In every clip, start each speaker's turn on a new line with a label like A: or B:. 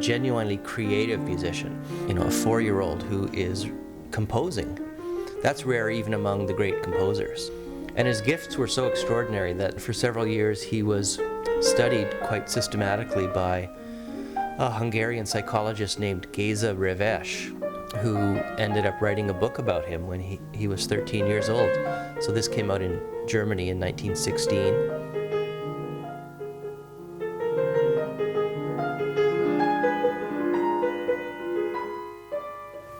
A: genuinely creative musician, a 4-year-old who is composing. That's rare even among the great composers. And his gifts were so extraordinary that for several years he was studied quite systematically by a Hungarian psychologist named Géza Reves, who ended up writing a book about him when he was 13 years old. So this came out in Germany in 1916.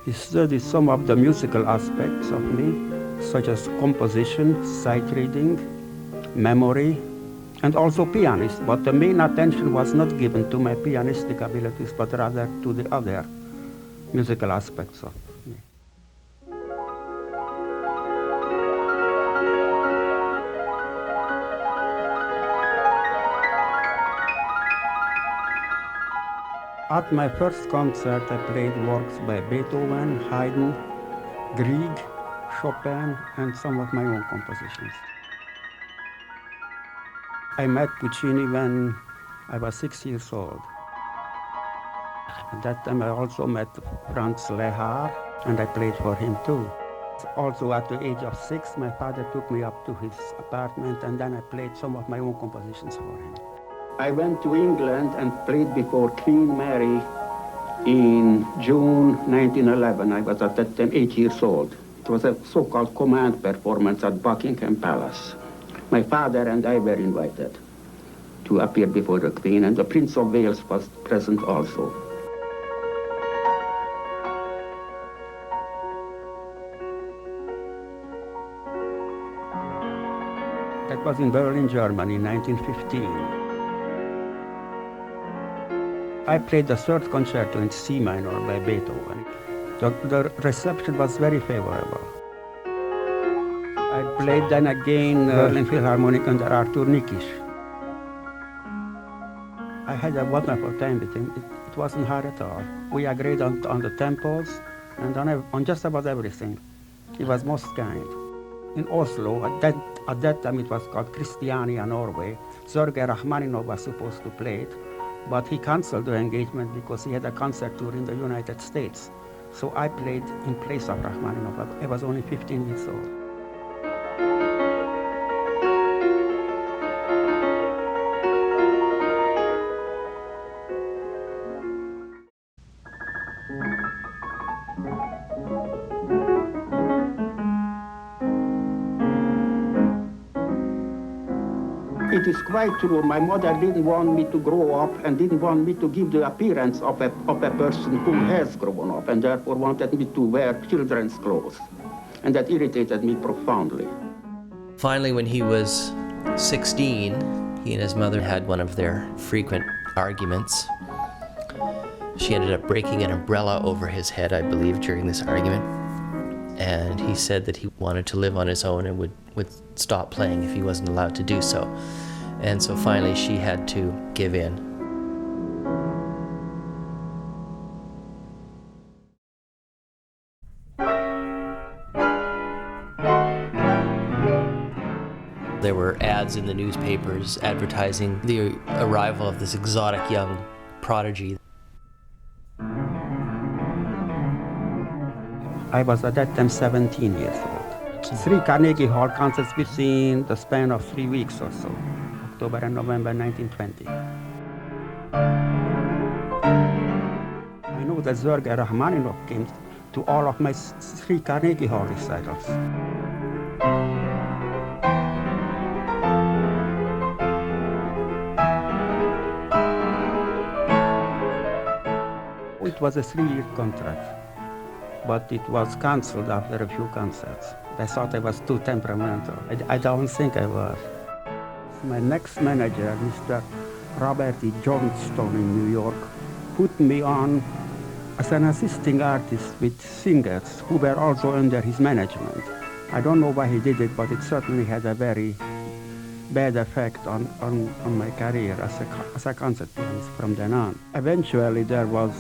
B: He studied some of the musical aspects of me, such as composition, sight reading, memory, and also pianist. But the main attention was not given to my pianistic abilities, but rather to the other musical aspects of me. At my first concert, I played works by Beethoven, Haydn, Grieg, Chopin, and some of my own compositions. I met Puccini when I was 6 years old. At that time I also met Franz Lehár, and I played for him too. Also at the age of 6, my father took me up to his apartment, and then I played some of my own compositions for him. I went to England and played before Queen Mary in June 1911. I was at that time 8 years old. It was a so-called command performance at Buckingham Palace. My father and I were invited to appear before the Queen, and the Prince of Wales was present also. That was in Berlin, Germany, in 1915. I played the third concerto in C minor by Beethoven. The reception was very favorable. I played then again Berlin Philharmonic under Arthur Nikisch. I had a wonderful time with him. It wasn't hard at all. We agreed on the tempos and on just about everything. He was most kind. In Oslo, at that time it was called Christiania, Norway, Sergei Rachmaninov was supposed to play it, but he canceled the engagement because he had a concert tour in the United States. So I played in place of Rachmaninov. I was only 15 years old. It is quite true. My mother didn't want me to grow up and didn't want me to give the appearance of a person who has grown up, and therefore wanted me to wear children's clothes. And that irritated me profoundly.
A: Finally, when he was 16, he and his mother had one of their frequent arguments. She ended up breaking an umbrella over his head, I believe, during this argument. And he said that he wanted to live on his own and would stop playing if he wasn't allowed to do so. And so finally she had to give in. There were ads in the newspapers advertising the arrival of this exotic young prodigy.
B: I was at that time 17 years old. 3 Carnegie Hall concerts within the span of 3 weeks or so, October and November 1920. I know that Sergei Rachmaninov came to all of my 3 Carnegie Hall recitals. It was a 3-year contract, but it was cancelled after a few concerts. I thought I was too temperamental. I don't think I was. My next manager, Mr. Robert E. Johnston in New York, put me on as an assisting artist with singers who were also under his management. I don't know why he did it, but it certainly had a very bad effect on my career as a concert pianist from then on. Eventually there was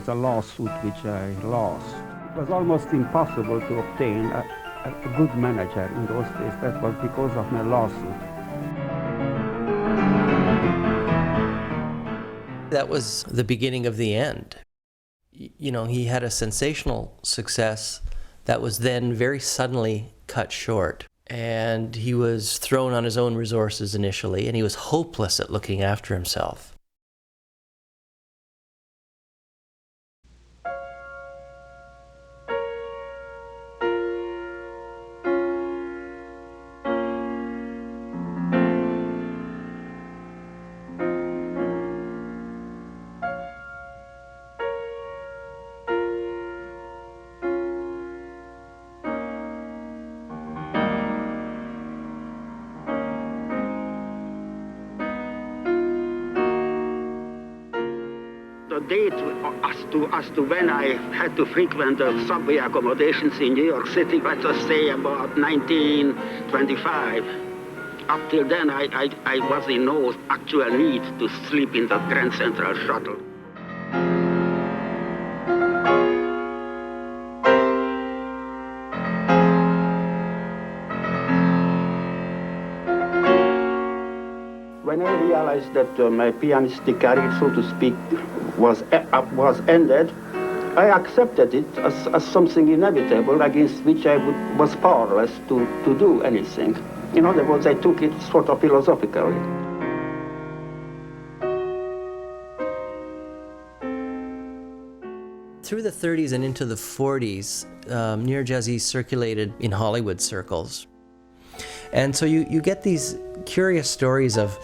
B: a lawsuit which I lost. It was almost impossible to obtain a good manager in those days. That was because of my lawsuit.
A: that was the beginning of the end. You know, he had a sensational success that was then very suddenly cut short. And he was thrown on his own resources initially, and he was hopeless at looking after himself.
B: The date as to when I had to frequent the subway accommodations in New York City, let us say about 1925. Up till then, I was in no actual need to sleep in the Grand Central Shuttle. When I realized that my pianistic career, so to speak, was ended, I accepted it as something inevitable against which I was powerless to do anything. In other words, I took it sort of philosophically.
A: Through the 30s and into the 40s, Nyiregyházi circulated in Hollywood circles. And so you get these curious stories of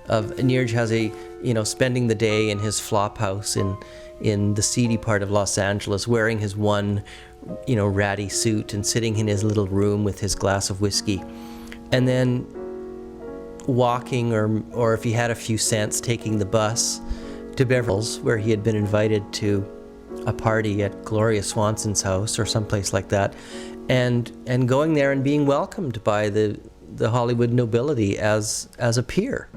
A: Nyiregyházi, you know, spending the day in his flop house in the seedy part of Los Angeles, wearing his one, you know, ratty suit and sitting in his little room with his glass of whiskey. And then walking, or if he had a few cents, taking the bus to Beverly Hills, where he had been invited to a party at Gloria Swanson's house or someplace like that, and going there and being welcomed by the Hollywood nobility as a peer.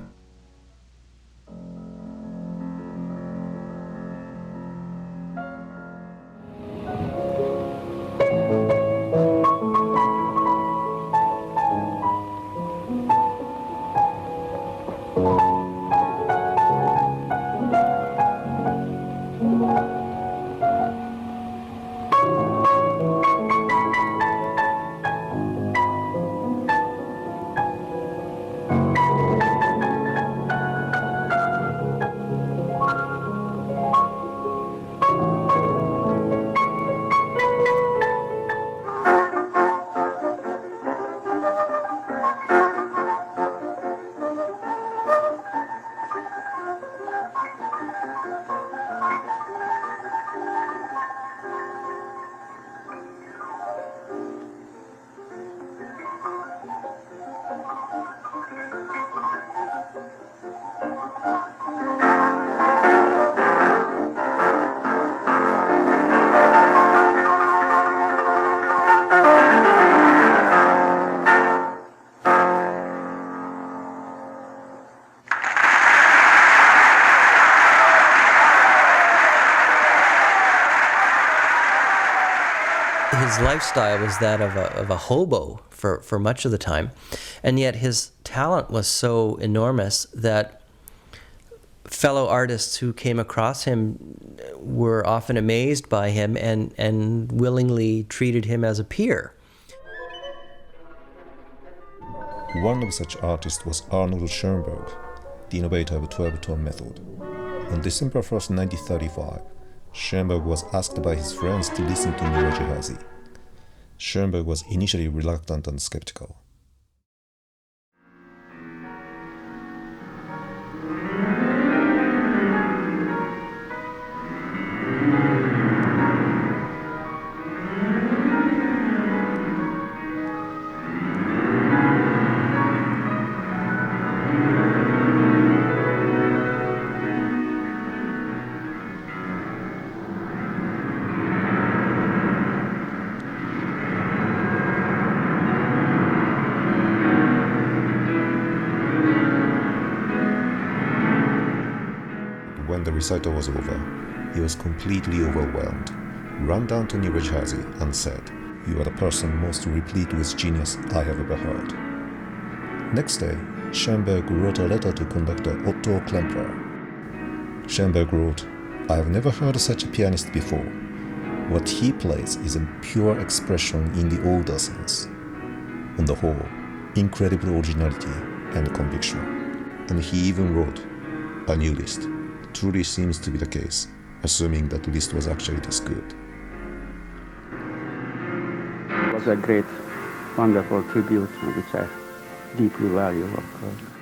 A: His lifestyle was that of a hobo for much of the time, and yet his talent was so enormous that fellow artists who came across him were often amazed by him and willingly treated him as a peer.
C: One of such artists was Arnold Schoenberg, the innovator of the 12-tone method. On December 1st, 1935, Schoenberg was asked by his friends to listen to Nyiregyházi. Schoenberg was initially reluctant and skeptical. When the recital was over, he was completely overwhelmed, ran down to Nyiregyházi and said, "You are the person most replete with genius I have ever heard." Next day, Schoenberg wrote a letter to conductor Otto Klempler. Schoenberg wrote, "I have never heard such a pianist before. What he plays is a pure expression in the older sense. On the whole, incredible originality and conviction." And he even wrote, "A new list truly seems to be the case, assuming that the list was actually this good."
B: It was a great, wonderful tribute, which I deeply value, of course.